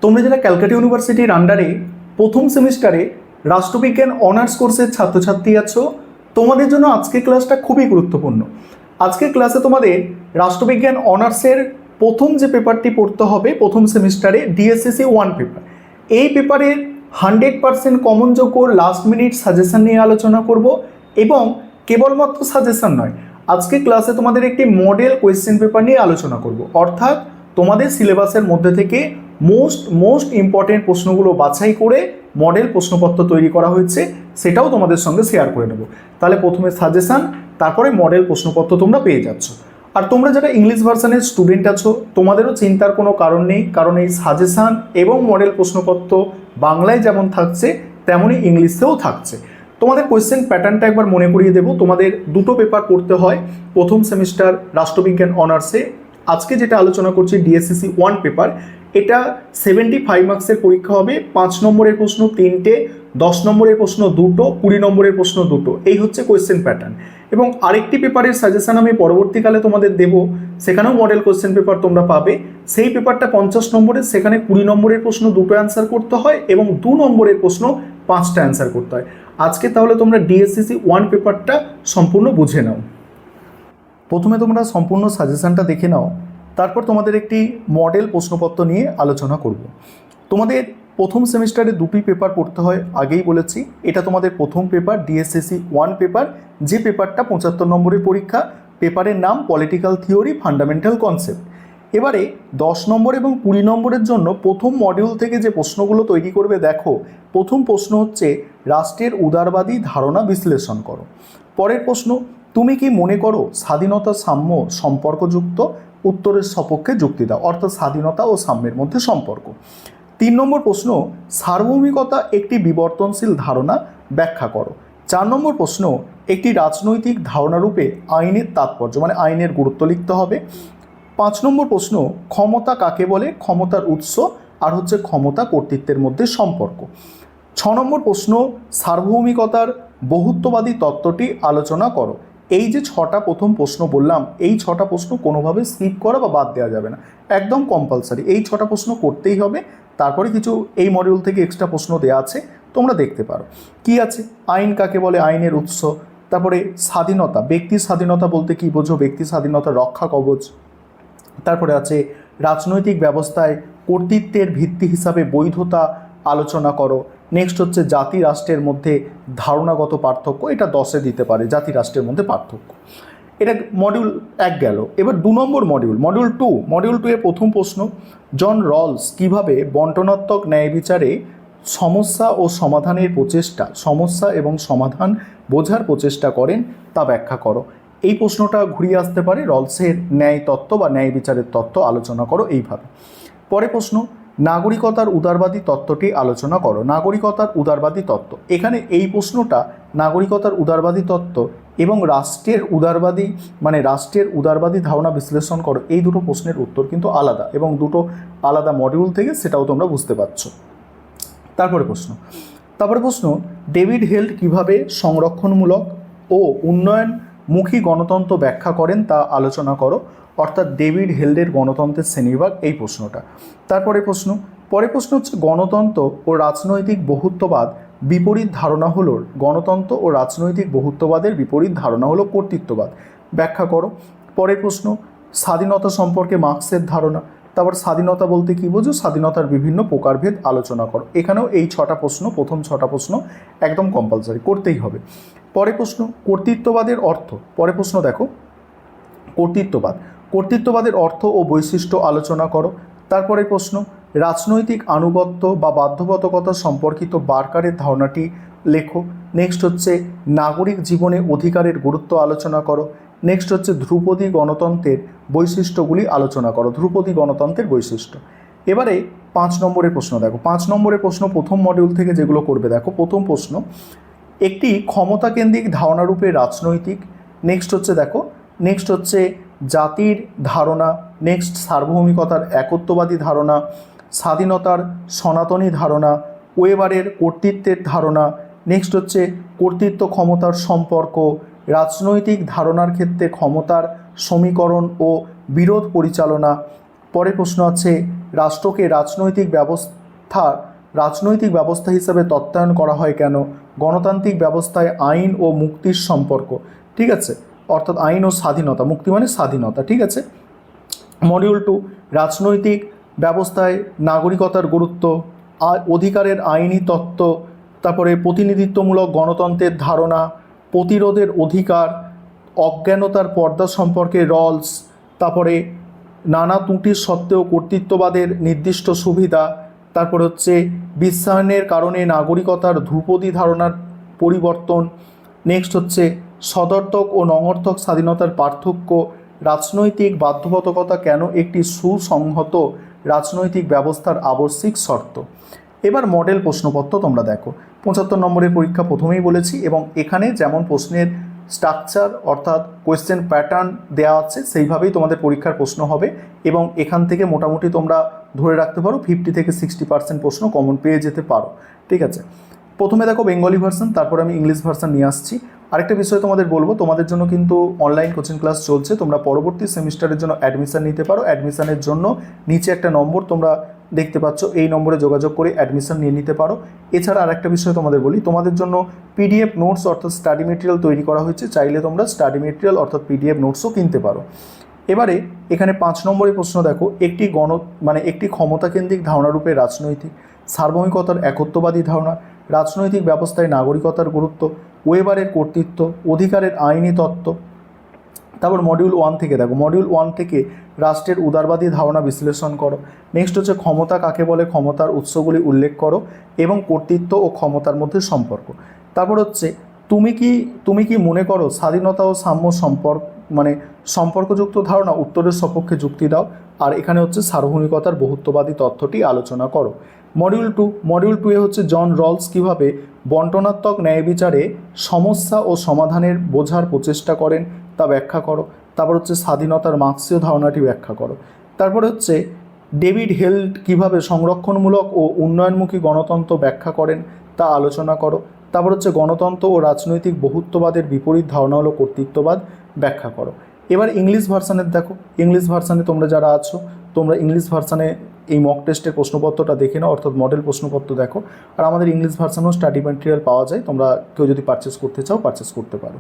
তোমরা যারা ক্যালকাটা ইউনিভার্সিটির আন্ডারে প্রথম সেমিস্টারে রাষ্ট্রবিজ্ঞান অনার্স কোর্সের ছাত্রছাত্রী আছো, তোমাদের জন্য আজকের ক্লাসটা খুবই গুরুত্বপূর্ণ। আজকের ক্লাসে তোমাদের রাষ্ট্রবিজ্ঞান অনার্সের প্রথম যে পেপারটি পড়তে হবে প্রথম সেমিস্টারে ডিএসসিসি 1 পেপার, এই পেপারের 100% কমনযোগ্য লাস্ট মিনিট সাজেশন নিয়ে আলোচনা করব। এবং কেবলমাত্র সাজেশন নয়, আজকে ক্লাসে তোমাদের একটি মডেল কোয়েশ্চেন পেপার নিয়ে আলোচনা করব। অর্থাৎ তোমাদের সিলেবাসের মধ্যে থেকে মোস্ট ইম্পর্টেন্ট প্রশ্নগুলো বাছাই করে মডেল প্রশ্নপত্র তৈরি করা হয়েছে, সেটাও তোমাদের সঙ্গে শেয়ার করে নেব। তাহলে প্রথমে সাজেশন, তারপরে মডেল প্রশ্নপত্র তোমরা পেয়ে যাচ্ছ। আর তোমরা যারা ইংলিশ ভার্সনের স্টুডেন্ট আছো, তোমাদেরও চিন্তার কোনো কারণ নেই, কারণ এই সাজেশন এবং মডেল প্রশ্নপত্র বাংলায় যেমন থাকছে তেমনই ইংলিশেও থাকছে। তোমাদের কোয়েশ্চেন প্যাটার্নটা একবার মনে করিয়ে দেবো। তোমাদের দুটো পেপার পড়তে হয় প্রথম সেমিস্টার রাষ্ট্রবিজ্ঞান অনার্সে। আজকে যেটা আলোচনা করছি ডিএসসিসি 1 পেপার, এটা 75 মার্কসের পরীক্ষা হবে। 5 নম্বরের প্রশ্ন 3টে, 10 নম্বরের প্রশ্ন 2টো, 20 নম্বরের প্রশ্ন 2টো, এই হচ্ছে কোয়েশ্চেন প্যাটার্ন। এবং আরেকটি পেপারের সাজেশন আমি পরবর্তীকালে তোমাদের দেবো, সেখানেও মডেল কোয়েশ্চেন পেপার তোমরা পাবে। সেই পেপারটা 50 নম্বরের, সেখানে 20 নম্বরের প্রশ্ন 2টো অ্যান্সার করতে হয় এবং 2 নম্বরের প্রশ্ন 5টা অ্যান্সার করতে হয়। আজকে তাহলে তোমরা ডিএসসিসি 1 পেপারটা সম্পূর্ণ বুঝে নাও। প্রথমে তোমরা সম্পূর্ণ সাজেশনটা দেখে নাও, তারপর তোমাদের একটি মডেল প্রশ্নপত্র নিয়ে আলোচনা করব। তোমাদের প্রথম সেমিস্টারে দুটি পেপার পড়তে হয়, আগেই বলেছি। এটা তোমাদের প্রথম পেপার ডিএসসিসি 1 পেপার, যে পেপারটা 75 নম্বরের পরীক্ষা। পেপারের নাম পলিটিক্যাল থিওরি ফান্ডামেন্টাল কনসেপ্ট। এবারে 10 নম্বর এবং 20 নম্বরের জন্য প্রথম মডিউল থেকে যে প্রশ্নগুলো তৈরি করবে, দেখো প্রথম প্রশ্ন হচ্ছে রাষ্ট্রের উদারবাদী ধারণা বিশ্লেষণ করো। পরের প্রশ্ন, তুমি কি মনে করো স্বাধীনতা সাম্য সম্পর্কযুক্ত? উত্তরের সপক্ষে যুক্তি দাও, অর্থাৎ স্বাধীনতা ও সাম্যের মধ্যে সম্পর্ক। 3 নম্বর প্রশ্ন, সার্বভৌমিকতা একটি বিবর্তনশীল ধারণা, ব্যাখ্যা করো। 4 নম্বর প্রশ্ন, একটি রাজনৈতিক ধারণারূপে আইনের তাৎপর্য, মানে আইনের গুরুত্ব লিখতে হবে। 5 নম্বর প্রশ্ন, ক্ষমতা কাকে বলে? ক্ষমতার উৎস আর হচ্ছে ক্ষমতা কর্তৃত্বের মধ্যে সম্পর্ক। 6 নম্বর প্রশ্ন, সার্বভৌমিকতার বহুত্ববাদী তত্ত্বটি আলোচনা করো। এই যে 6টা প্রথম প্রশ্ন বললাম, এই 6টা প্রশ্ন কোনোভাবে স্কিপ করা বা বাদ দেওয়া যাবে না, একদম কম্পালসারি। এই 6টা প্রশ্ন করতেই হবে। তারপরে কিছু এই মডিউল থেকে এক্সট্রা প্রশ্ন দেওয়া আছে, তোমরা দেখতে পারো। কি আছে? আইন কাকে বলে, আইনের উৎস। তারপরে স্বাধীনতা, ব্যক্তির স্বাধীনতা বলতে কি বোঝো, ব্যক্তি স্বাধীনতা রক্ষা কবচ। তারপরে আছে রাজনৈতিক ব্যবস্থায় কর্তৃত্বের ভিত্তি হিসাবে বৈধতা আলোচনা করো। নেক্সট হচ্ছে জাতি রাষ্ট্রের মধ্যে ধারণাগত পার্থক্য, এটা 10-এ দিতে পারে, জাতি রাষ্ট্রের মধ্যে পার্থক্য। এটা মডিউল 1 গেল। এবার 2 নম্বর মডিউল 2। মডিউল 2 এর প্রথম প্রশ্ন, জন রলস কিভাবে বন্টনাত্মক ন্যায় বিচারে সমস্যা ও সমাধানের প্রচেষ্টা, সমস্যা এবং সমাধান বোঝার প্রচেষ্টা করেন তা ব্যাখ্যা করো। এই প্রশ্নটা ঘুরিয়ে আসতে পারে, রলসের ন্যায় তত্ত্ব বা ন্যায় বিচারের তত্ত্ব আলোচনা করো, এইভাবে। পরে প্রশ্ন, নাগরিকতার উদারবাদী তত্ত্বটি আলোচনা করো। নাগরিকতার উদারবাদী তত্ত্ব, এখানে এই প্রশ্নটা নাগরিকতার উদারবাদী তত্ত্ব এবং রাষ্ট্রের উদারবাদী ধারণা বিশ্লেষণ করো, এই দুটো প্রশ্নের উত্তর কিন্তু আলাদা এবং দুটো আলাদা মডিউল থেকে, সেটাও তোমরা বুঝতে পারছো। তারপরে প্রশ্ন, ডেভিড হেল্ড কিভাবে সংরক্ষণমূলক ও উন্নয়নমুখী গণতন্ত্র ব্যাখ্যা করেন তা আলোচনা করো। অর্থাৎ ডেভিড হেল্ডের গণতন্ত্রের শ্রেণীবিভাগ, এই প্রশ্নটা। পরের প্রশ্ন হচ্ছে গণতন্ত্র ও রাজনৈতিক বহুত্ববাদ বিপরীত ধারণা হলো, গণতন্ত্র ও রাজনৈতিক বহুত্ববাদের বিপরীত ধারণা হলো কর্তৃত্ববাদ, ব্যাখ্যা করো। পরের প্রশ্ন, স্বাধীনতা সম্পর্কে মার্ক্সের ধারণা। তারপর স্বাধীনতা বলতে কী বোঝো, স্বাধীনতার বিভিন্ন প্রকারভেদ আলোচনা করো। এখানেও এই 6টা প্রশ্ন, প্রথম 6টা প্রশ্ন একদম কম্পালসারি, করতেই হবে। পরের প্রশ্ন, কর্তৃত্ববাদের অর্থ। পরের প্রশ্ন দেখো, কর্তৃত্ববাদের অর্থ ও বৈশিষ্ট্য আলোচনা করো। তারপরে প্রশ্ন, রাজনৈতিক আনুগত্য বা বাধ্যবাধকতা সম্পর্কিত বার্কারের ধারণাটি লেখো। নেক্সট হচ্ছে নাগরিক জীবনে অধিকারের গুরুত্ব আলোচনা করো। নেক্সট হচ্ছে ধ্রুপদী গণতন্ত্রের বৈশিষ্ট্যগুলি আলোচনা করো, ধ্রুপদী গণতন্ত্রের বৈশিষ্ট্য। এবারে 5 নম্বরের প্রশ্ন দেখো। 5 নম্বরের প্রশ্ন প্রথম মডিউল থেকে যেগুলো করবে, দেখো প্রথম প্রশ্ন, একটি ক্ষমতাকেন্দ্রিক ধারণারূপে রাজনৈতিক। নেক্সট হচ্ছে জাতির ধারণা। নেক্সট সার্বভৌমিকতার একত্ববাদী ধারণা, স্বাধীনতার সনাতনী ধারণা, ওয়েবারের কর্তৃত্বের ধারণা। নেক্সট হচ্ছে কর্তৃত্ব ক্ষমতার সম্পর্ক, রাজনৈতিক ধারণার ক্ষেত্রে ক্ষমতার সমীকরণ ও বিরোধ পরিচালনা। পরের প্রশ্ন আছে রাষ্ট্রকে রাজনৈতিক ব্যবস্থা হিসাবে তত্ত্বায়ন করা হয় কেন? গণতান্ত্রিক ব্যবস্থায় আইন ও মুক্তির সম্পর্ক, ঠিক আছে, অর্থাৎ আইন ও স্বাধীনতা, মুক্তি মানে স্বাধীনতা, ঠিক আছে। মডিউল 2 রাজনৈতিক ব্যবস্থায় নাগরিকতার গুরুত্ব, অধিকারের আইনি তত্ত্ব, তারপরে প্রতিনিধিত্বমূলক গণতন্ত্রের ধারণা, প্রতিরোধের অধিকার, অজ্ঞানতার পর্দা সম্পর্কে রলস, তারপরে নানা ত্রুটির সত্ত্বেও কর্তৃত্ববাদের নির্দিষ্ট সুবিধা, তারপর হচ্ছে বিশ্বায়নের কারণে নাগরিকতার ধ্রুপদী ধারণার পরিবর্তন, নেক্সট হচ্ছে সদর্থক ও নঙর্থক স্বাধীনতার পার্থক্য, রাজনৈতিক বাধ্যবাধকতা কেন একটি সুসংহত রাজনৈতিক ব্যবস্থার আবশ্যিক শর্ত। এবার মডেল প্রশ্নপত্র তোমরা দেখো, 75 নম্বরের পরীক্ষা প্রথমেই বলেছি, এবং এখানে যেমন প্রশ্নের স্ট্রাকচার অর্থাৎ কোয়েশ্চেন প্যাটার্ন দেওয়া আছে সেইভাবেই তোমাদের পরীক্ষার প্রশ্ন হবে, এবং এখান থেকে মোটামুটি তোমরা ধরে রাখতে পারো 50 থেকে 60% প্রশ্ন কমন পেয়ে যেতে পারো, ঠিক আছে। প্রথমে দেখো বেঙ্গলি ভার্সন, তারপর আমি ইংলিশ ভার্সন নিয়ে আসছি। আরেকটা বিষয় তোমাদের বলবো, তোমাদের জন্য কিন্তু অনলাইন কোচিং ক্লাস চলছে, তোমরা পরবর্তী সেমিস্টারের জন্য অ্যাডমিশন নিতে পারো। অ্যাডমিশনের জন্য নিচে একটা নম্বর তোমরা দেখতে পাচ্ছ, এই নম্বরে যোগাযোগ করে অ্যাডমিশন নিয়ে নিতে পারো। এছাড়া আরেকটা বিষয় তোমাদের বলি, তোমাদের জন্য পিডিএফ নোটস অর্থাৎ স্টাডি মেটেরিয়াল তৈরি করা হয়েছে, চাইলে তোমরা স্টাডি মেটেরিয়াল অর্থাৎ পিডিএফ নোটসও কিনতে পারো। এবারে এখানে 5 নম্বরের প্রশ্ন দেখো, একটি ক্ষমতাকেন্দ্রিক ধারণারূপে রাজনৈতিক সার্বভৌমিকতার একত্ববাদী ধারণা, রাজনৈতিক ব্যবস্থায় নাগরিকতার গুরুত্ব, ওয়েবারের কর্তৃত্ব, অধিকারের আইনি তত্ত্ব। তারপর মডিউল 1 থেকে দেখো, মডিউল 1 থেকে রাষ্ট্রের উদারবাদী ধারণা বিশ্লেষণ করো। নেক্সট হচ্ছে ক্ষমতা কাকে বলে, ক্ষমতার উৎসগুলি উল্লেখ করো এবং কর্তৃত্ব ও ক্ষমতার মধ্যে সম্পর্ক। তারপর হচ্ছে তুমি কি মনে করো স্বাধীনতা ও সাম্য সম্পর্কযুক্ত ধারণা, উত্তরের সপক্ষে যুক্তি দাও। আর এখানে হচ্ছে সার্বভৌমিকতার বহুত্ববাদী তথ্যটি আলোচনা করো। মডিউল 2 এ হচ্ছে জন রলস কীভাবে বন্টনাত্মক ন্যায় বিচারে সমস্যা ও সমাধানের বোঝার প্রচেষ্টা করেন তা ব্যাখ্যা করো। তারপর হচ্ছে স্বাধীনতার মার্ক্সীয় ধারণাটি ব্যাখ্যা করো। তারপরে হচ্ছে ডেভিড হেল্ড কীভাবে সংরক্ষণমূলক ও উন্নয়নমুখী গণতন্ত্র ব্যাখ্যা করেন তা আলোচনা করো। তারপর হচ্ছে গণতন্ত্র ও রাজনৈতিক বহুত্ববাদের বিপরীত ধারণা হলো কর্তৃত্ববাদ, ব্যাখ্যা করো। এবার ইংলিশ ভার্সানের দেখো, ইংলিশ ভার্সানে তোমরা যারা আছো, তোমরা ইংলিশ ভার্সানে এই মক টেস্টের প্রশ্নপত্রটা দেখে নাও, অর্থাৎ মডেল প্রশ্নপত্র দেখো। আর আমাদের ইংলিশ ভার্সানেও স্টাডি ম্যাটেরিয়াল পাওয়া যায়, তোমরা কেউ যদি পারচেস করতে চাও পারচেস করতে পারো।